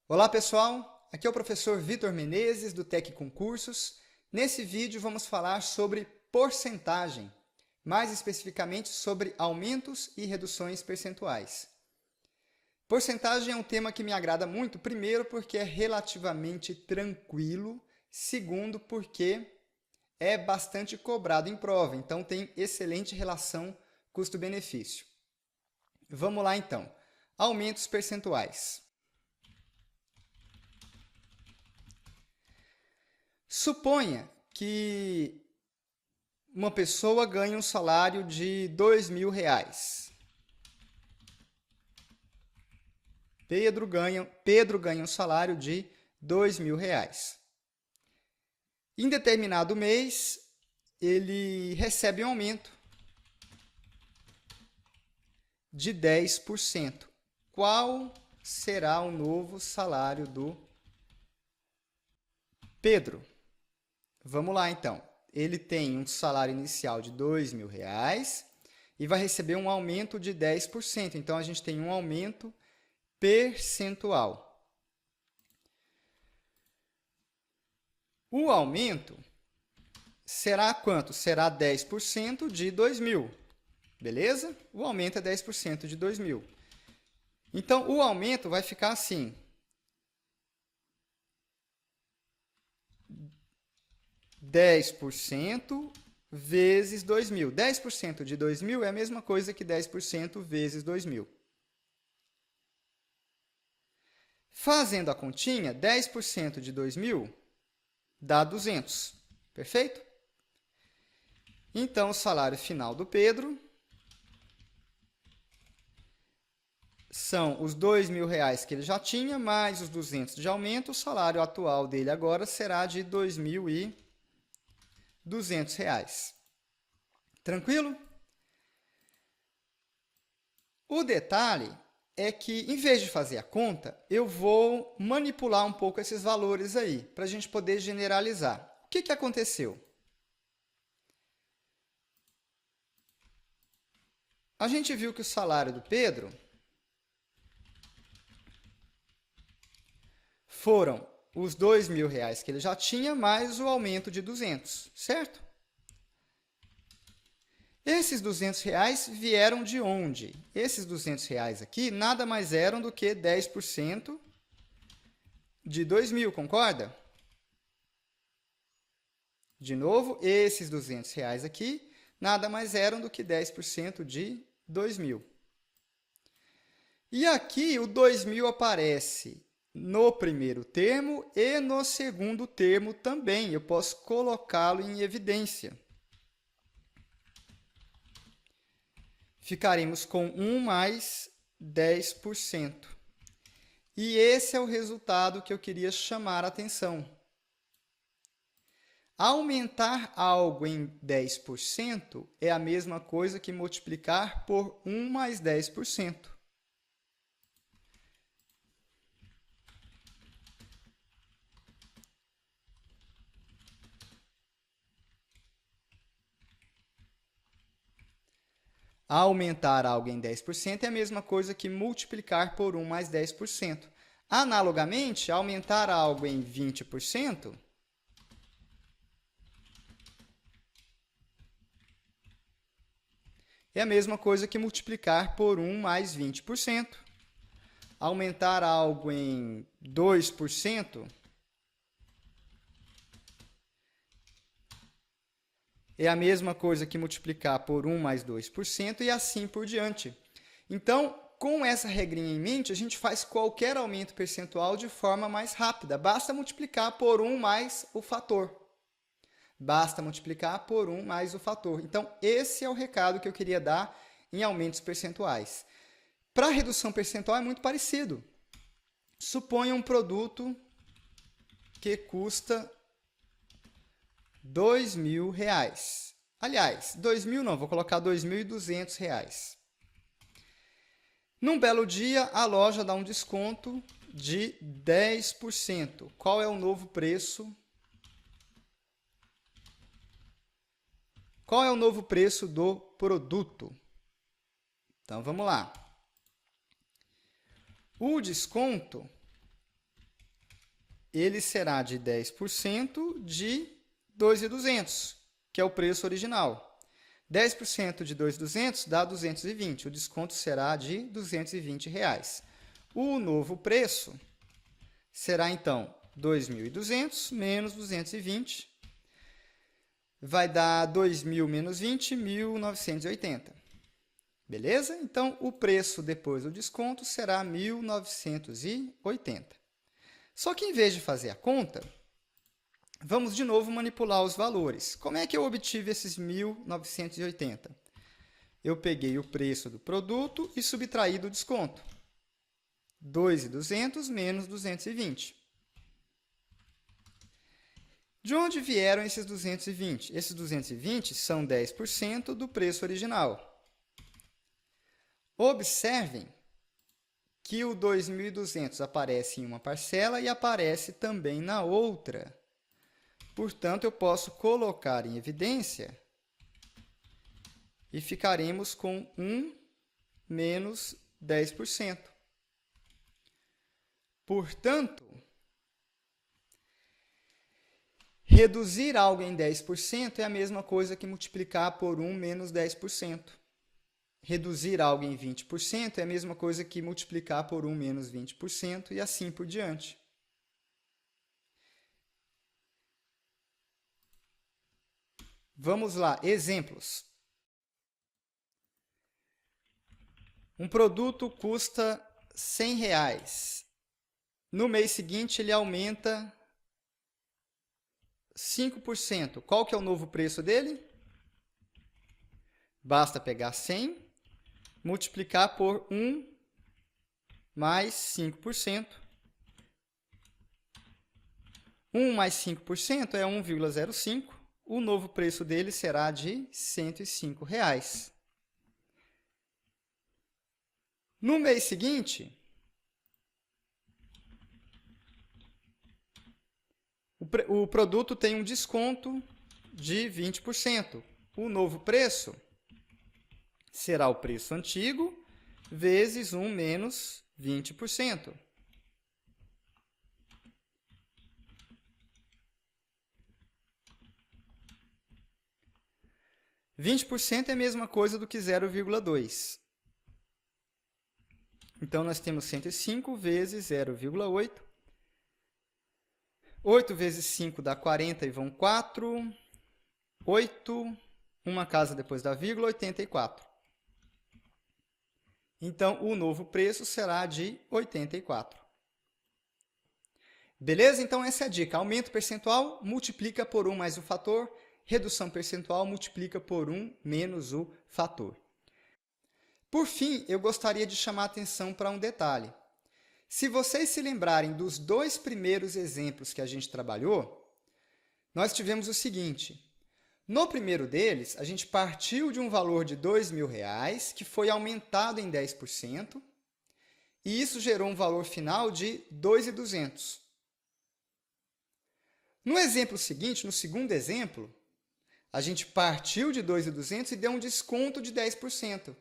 Olá pessoal, aqui é o professor Vitor Menezes do Tec Concursos. Nesse vídeo vamos falar sobre porcentagem, mais especificamente sobre aumentos e reduções percentuais. Porcentagem é um tema que me agrada muito, primeiro porque é relativamente tranquilo, segundo porque é bastante cobrado em prova, então tem excelente relação custo-benefício. Vamos lá então, aumentos percentuais. Suponha que uma pessoa ganha um salário de R$2.000. Pedro ganha um salário de R$2.000. Em determinado mês, ele recebe um aumento de 10%. Qual será o novo salário do Pedro? Vamos lá, então. Ele tem um salário inicial de R$2.000 e vai receber um aumento de 10%. Então, a gente tem um aumento percentual. O aumento será quanto? Será 10% de 2.000. Beleza? O aumento é 10% de 2.000. Então, o aumento vai ficar assim. 10% vezes 2.000. 10% de 2.000 é a mesma coisa que 10% vezes 2.000. Fazendo a continha, 10% de 2.000 dá 200. Perfeito? Então, o salário final do Pedro são os R$2.000 que ele já tinha, mais os 200 de aumento. O salário atual dele agora será de R$2.200. Tranquilo? O detalhe é que, em vez de fazer a conta, eu vou manipular um pouco esses valores aí, para a gente poder generalizar. O que aconteceu? A gente viu que o salário do Pedro foram os R$2.000 que ele já tinha, mais o aumento de 200, certo? Esses R$200 vieram de onde? Esses R$200 aqui nada mais eram do que 10% de 2.000, concorda? De novo, esses R$200 aqui nada mais eram do que 10% de 2.000. E aqui o 2.000 aparece no primeiro termo e no segundo termo também. Eu posso colocá-lo em evidência. Ficaremos com 1 mais 10%. E esse é o resultado que eu queria chamar a atenção. Aumentar algo em 10% é a mesma coisa que multiplicar por 1 mais 10%. Aumentar algo em 10% é a mesma coisa que multiplicar por 1 mais 10%. Analogamente, aumentar algo em 20% é a mesma coisa que multiplicar por 1 mais 20%. Aumentar algo em 2% é a mesma coisa que multiplicar por 1 mais 2% e assim por diante. Então, com essa regrinha em mente, a gente faz qualquer aumento percentual de forma mais rápida. Basta multiplicar por 1 mais o fator. Basta multiplicar por 1 mais o fator. Então, esse é o recado que eu queria dar em aumentos percentuais. Para redução percentual é muito parecido. Suponha um produto que custa R$2.000. Aliás, 2.000 não, vou colocar R$2.200. Num belo dia, a loja dá um desconto de 10%. Qual é o novo preço Qual é o novo preço do produto? Então, vamos lá. O desconto, ele será de 10% de 2.200, que é o preço original. 10% de 2.200 dá 220, o desconto será de R$ 220. O novo preço será, então, 2.200 menos 220, vai dar 2.000 menos 20, 1.980. Beleza? Então, o preço depois do desconto será 1.980. Só que, em vez de fazer a conta, vamos de novo manipular os valores. Como é que eu obtive esses 1.980? Eu peguei o preço do produto e subtraí do desconto. 2.200 menos 220. De onde vieram esses 220? Esses 220 são 10% do preço original. Observem que o 2.200 aparece em uma parcela e aparece também na outra. Portanto, eu posso colocar em evidência e ficaremos com 1 menos 10%. Portanto, reduzir algo em 10% é a mesma coisa que multiplicar por 1 menos 10%. Reduzir algo em 20% é a mesma coisa que multiplicar por 1 menos 20% e assim por diante. Vamos lá, exemplos. Um produto custa R$ 100. No mês seguinte, ele aumenta 5%. Qual que é o novo preço dele? Basta pegar 100, multiplicar por 1 mais 5%. 1 mais 5% é 1,05. O novo preço dele será de R$ 105. No mês seguinte, o produto tem um desconto de 20%. O novo preço será o preço antigo vezes 1 menos 20%. – 20% é a mesma coisa do que 0,2. Então, nós temos 105 vezes 0,8. 8 vezes 5 dá 40 e vão 4. 8, uma casa depois da vírgula, 84. Então, o novo preço será de 84. Beleza? Então, essa é a dica. Aumento percentual multiplica por 1 mais o fator. Redução percentual multiplica por 1 menos o fator. Por fim, eu gostaria de chamar a atenção para um detalhe. Se vocês se lembrarem dos dois primeiros exemplos que a gente trabalhou, nós tivemos o seguinte. No primeiro deles, a gente partiu de um valor de R$ 2.000, que foi aumentado em 10%, e isso gerou um valor final de R$ 2.200. No exemplo seguinte, no segundo exemplo, a gente partiu de R$ 2.200 e deu um desconto de 10%.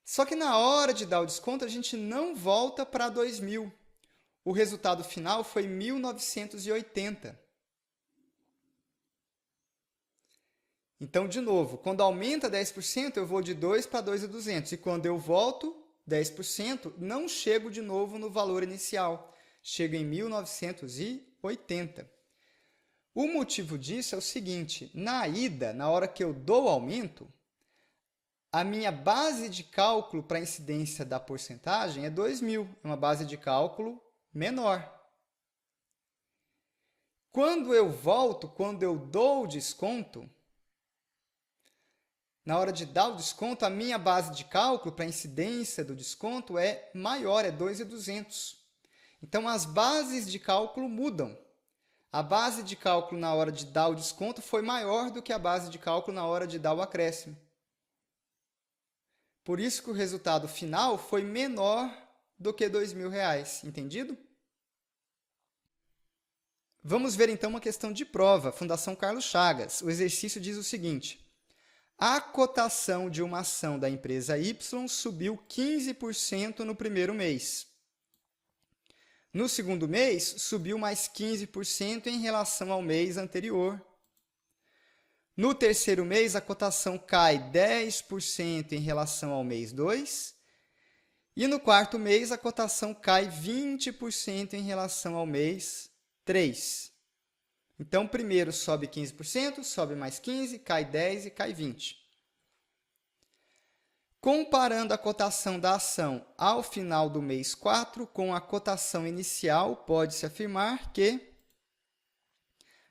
Só que na hora de dar o desconto, a gente não volta para 2.000. O resultado final foi 1.980. Então, de novo, quando aumenta 10%, eu vou de 2 para 2.200. E quando eu volto 10%, não chego de novo no valor inicial. Chego em 1.980. O motivo disso é o seguinte. Na ida, na hora que eu dou o aumento, a minha base de cálculo para a incidência da porcentagem é 2.000. É uma base de cálculo menor. Quando eu volto, quando eu dou o desconto, na hora de dar o desconto, a minha base de cálculo para a incidência do desconto é maior, é 2.200. Então, as bases de cálculo mudam. A base de cálculo na hora de dar o desconto foi maior do que a base de cálculo na hora de dar o acréscimo. Por isso que o resultado final foi menor do que R$ 2.000, entendido? Vamos ver então uma questão de prova, Fundação Carlos Chagas. O exercício diz o seguinte. A cotação de uma ação da empresa Y subiu 15% no primeiro mês. No segundo mês, subiu mais 15% em relação ao mês anterior. No terceiro mês, a cotação cai 10% em relação ao mês 2. E no quarto mês, a cotação cai 20% em relação ao mês 3. Então, primeiro sobe 15%, sobe mais 15%, cai 10% e cai 20%. Comparando a cotação da ação ao final do mês 4 com a cotação inicial, pode-se afirmar que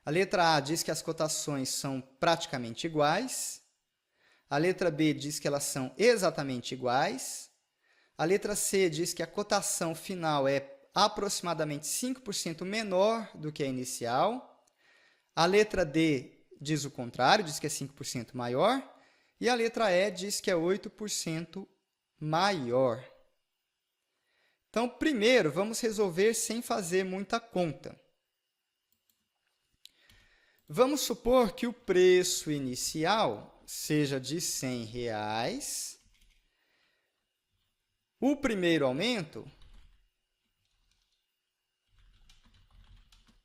a letra A diz que as cotações são praticamente iguais, a letra B diz que elas são exatamente iguais, a letra C diz que a cotação final é aproximadamente 5% menor do que a inicial, a letra D diz o contrário, diz que é 5% maior, e a letra E diz que é 8% maior. Então, primeiro, vamos resolver sem fazer muita conta. Vamos supor que o preço inicial seja de R$100. O primeiro aumento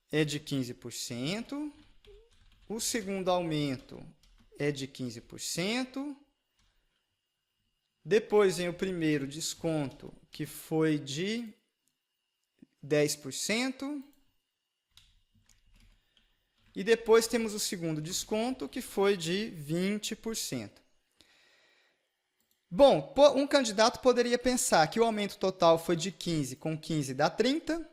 é de 15%. O segundo aumento é de 15%. Depois vem o primeiro desconto, que foi de 10%. E depois temos o segundo desconto, que foi de 20%. Bom, um candidato poderia pensar que o aumento total foi de 15 com 15 dá 30.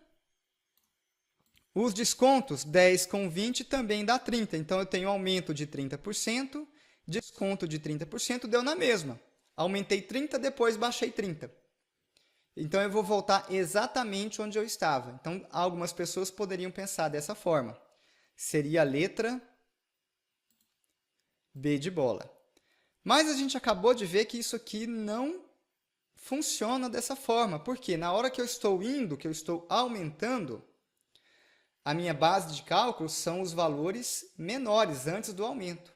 Os descontos, 10 com 20, também dá 30. Então, eu tenho aumento de 30%, desconto de 30%, deu na mesma. Aumentei 30, depois baixei 30. Então, eu vou voltar exatamente onde eu estava. Então, algumas pessoas poderiam pensar dessa forma. Seria a letra B de bola. Mas a gente acabou de ver que isso aqui não funciona dessa forma. Porque na hora que eu estou indo, que eu estou aumentando, a minha base de cálculo são os valores menores antes do aumento.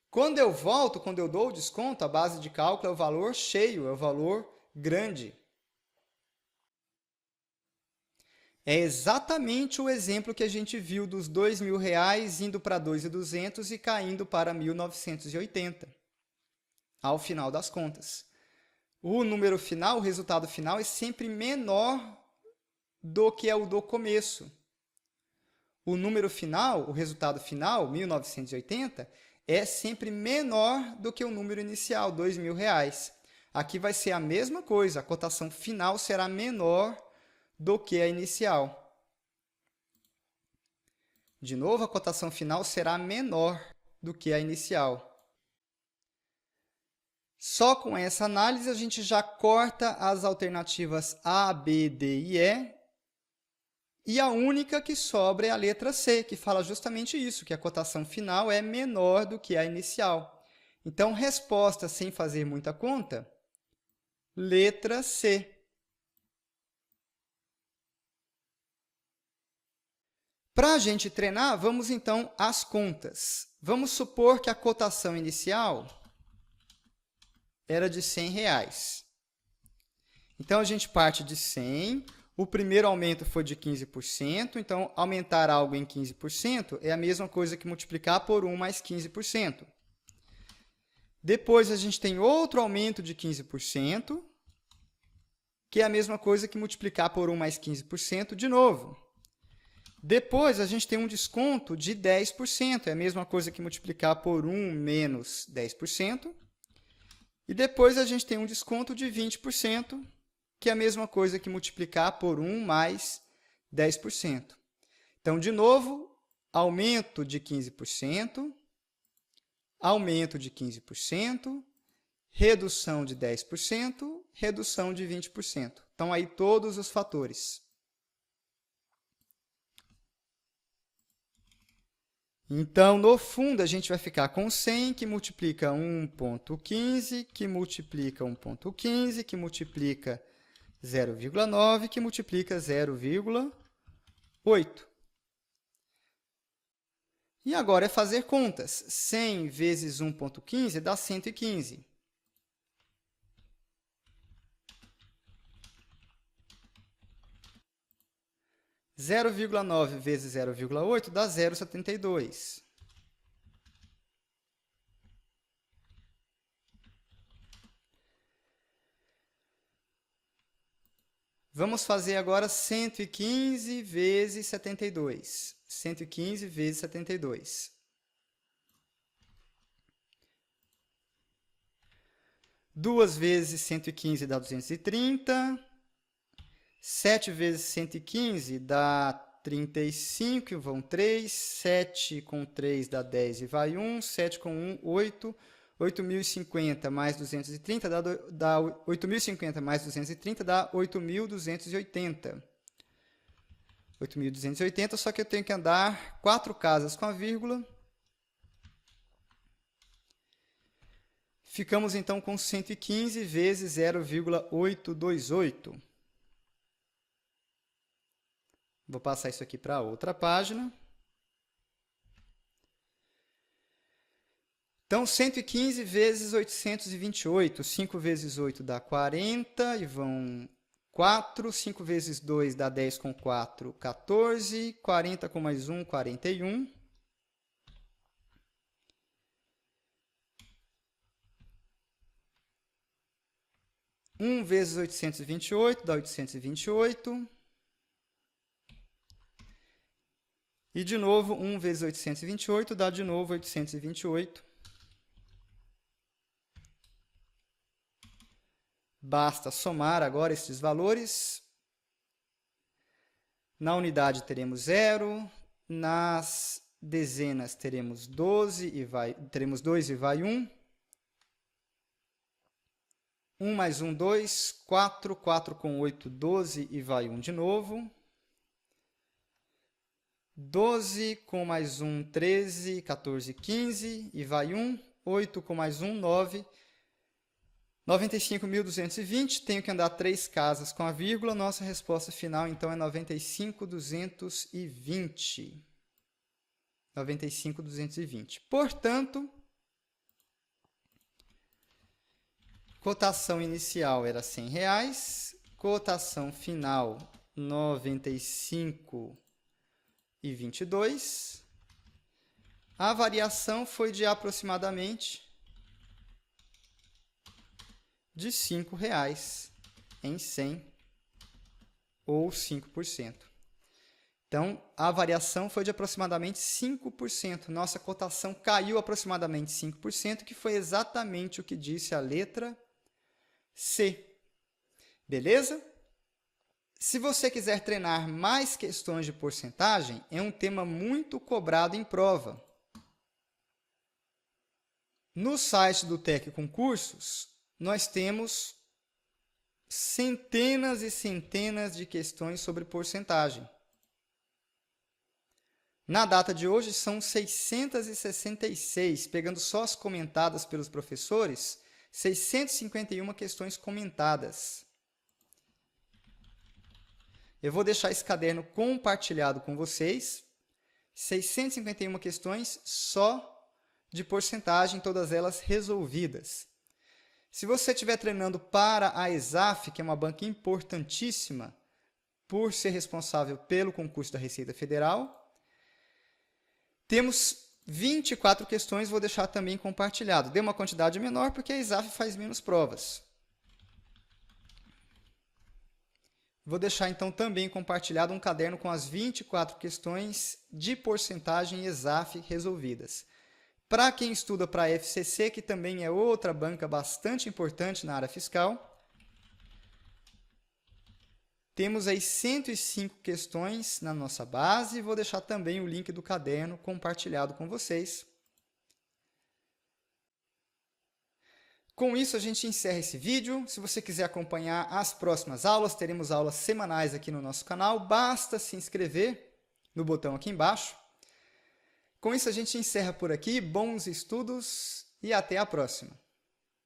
Quando eu volto, quando eu dou o desconto, a base de cálculo é o valor cheio, é o valor grande. É exatamente o exemplo que a gente viu dos R$2.000 indo para 2.200 e caindo para 1.980, ao final das contas. O número final, o resultado final, é sempre menor do que é o do começo. O número final, o resultado final, 1.980, é sempre menor do que o número inicial, R$2.000. Aqui vai ser a mesma coisa, a cotação final será menor do que a inicial. De novo, a cotação final será menor do que a inicial. Só com essa análise, a gente já corta as alternativas A, B, D e E, e a única que sobra é a letra C, que fala justamente isso, que a cotação final é menor do que a inicial. Então, resposta sem fazer muita conta, letra C. Para a gente treinar, vamos então às contas. Vamos supor que a cotação inicial era de R$100. Então, a gente parte de 100, o primeiro aumento foi de 15%, então aumentar algo em 15% é a mesma coisa que multiplicar por 1 mais 15%. Depois, a gente tem outro aumento de 15%, que é a mesma coisa que multiplicar por 1 mais 15% de novo. Depois, a gente tem um desconto de 10%, é a mesma coisa que multiplicar por 1 menos 10%. E depois, a gente tem um desconto de 20%, que é a mesma coisa que multiplicar por 1 mais 10%. Então, de novo, aumento de 15%, aumento de 15%, redução de 10%, redução de 20%. Então, aí todos os fatores. Então, no fundo, a gente vai ficar com 100, que multiplica 1,15, que multiplica 1,15, que multiplica 0,9, que multiplica 0,8. E agora é fazer contas. 100 vezes 1,15 dá 115. Zero vírgula 9 vezes 0,8 dá 0,72. Vamos fazer agora 115 vezes 72. 115 vezes 72. Duas vezes 115 dá 230. 7 vezes 115 dá 35, vão 3. 7 com 3 dá 10 e vai 1. 7 com 1, 8. 8.050 mais 230 dá 8.050 mais 230 dá 8.280. 8.280, só que eu tenho que andar 4 casas com a vírgula. Ficamos então com 115 vezes 0,828. Vou passar isso aqui para outra página. Então, 115 vezes 828. 5 vezes 8 dá 40 e vão 4. 5 vezes 2 dá 10 com 4, 14. 40 com mais 1, 41. Um vezes 828 dá 828. E, de novo, 1 vezes 828 dá, de novo, 828. Basta somar agora estes valores. Na unidade teremos 0. Nas dezenas teremos 2 e vai 1. 1 mais 1, 2. 4. 4 com 8, 12 e vai 1 de novo. 12 com mais 1, 13, 14, 15 e vai 1. 8 com mais 1, 9. 95.220, tenho que andar 3 casas com a vírgula. Nossa resposta final, então, é 95.220. 95.220. Portanto, cotação inicial era R$100, cotação final 95,22. A variação foi de aproximadamente de R$5 em 100 ou 5%. Então, a variação foi de aproximadamente 5%. Nossa cotação caiu aproximadamente 5%, que foi exatamente o que disse a letra C. Beleza? Se você quiser treinar mais questões de porcentagem, é um tema muito cobrado em prova. No site do TEC Concursos, nós temos centenas e centenas de questões sobre porcentagem. Na data de hoje, são 666, pegando só as comentadas pelos professores, 651 questões comentadas. Eu vou deixar esse caderno compartilhado com vocês. 651 questões só de porcentagem, todas elas resolvidas. Se você estiver treinando para a ESAF, que é uma banca importantíssima, por ser responsável pelo concurso da Receita Federal, temos 24 questões, vou deixar também compartilhado. Deu uma quantidade menor porque a ESAF faz menos provas. Vou deixar então também compartilhado um caderno com as 24 questões de porcentagem ESAF resolvidas. Para quem estuda para a FCC, que também é outra banca bastante importante na área fiscal, temos aí 105 questões na nossa base. Vou deixar também o link do caderno compartilhado com vocês. Com isso, a gente encerra esse vídeo. Se você quiser acompanhar as próximas aulas, teremos aulas semanais aqui no nosso canal. Basta se inscrever no botão aqui embaixo. Com isso, a gente encerra por aqui. Bons estudos e até a próxima!